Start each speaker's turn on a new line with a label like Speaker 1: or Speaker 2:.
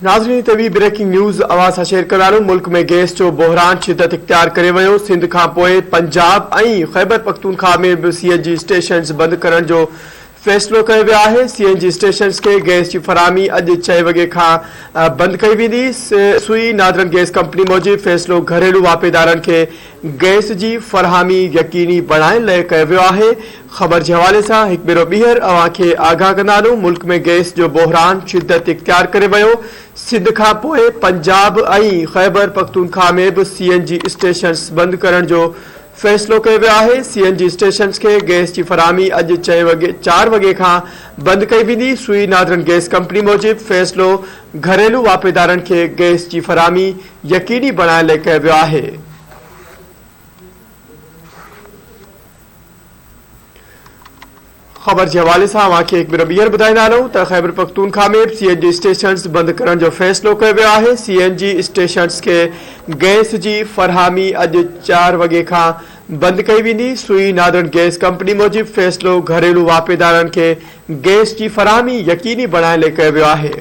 Speaker 1: नाज़रीन Tawi breaking news आवाज़ सां शेयर करारो। मुल्क में गैस जो बहरान शिदत इख्तियार करे वियो। सिंध खां पोइ पंजाब ऐं ख़ैबर पख्तूनख्वा में भी CNG स्टेशन्स बंद करण जो फ़ैसिलो कयो वियो आहे। CNG स्टेशन्स के गैस की फराहमी अॼु 6 वॻे खां बंद कई वेंदी। सुई नादरन गैस कंपनी मूजिब फ़ैसिलो घरेलू वापेदारनि खे गैस की फराहमी यकीनी बणाइण लाइ कयो वियो आहे। ख़बर के हवाले से एक भेरो ॿीहर अवां खे आगाह कंदा आहियूं। मुल्क में गैस जो बहरान शिदत इख्तियार करे वियो। सिंध खां पोइ पंजाब ऐं ख़ैबर पख्तूनख्वा में भी CNG स्टेशन्स बंद करण जो फ़ैसिलो कयो वियो आहे। CNG स्टेशन्स के गैस की फराहमी अॼु 4 वॻे खां बंद कई वेंदी। सुई नादरन गैस कंपनी मूजिब फ़ैसिलो घरेलू वापेदारनि खे गैस की फराहमी यकीनी बणाइण लाइ कयो वियो आहे। खबर के हवाले से अवांखे एक भेरो ॿीहर ॿुधाईंदा आहियूं त ख़ैबर पख्तूनख्वा में CNG स्टेशन्स बंद करण जो फ़ैसिलो कयो वियो आहे। CNG स्टेशन्स के गैस की फराहमी अॼु 4 वॻे खां बंद कई वेंदी। सुई नादरन गैस कंपनी मूजिब फ़ैसिलो घरेलू वापेदारनि खे गैस की फराहमी यकीनी बणाइण लाइ कयो वियो आहे।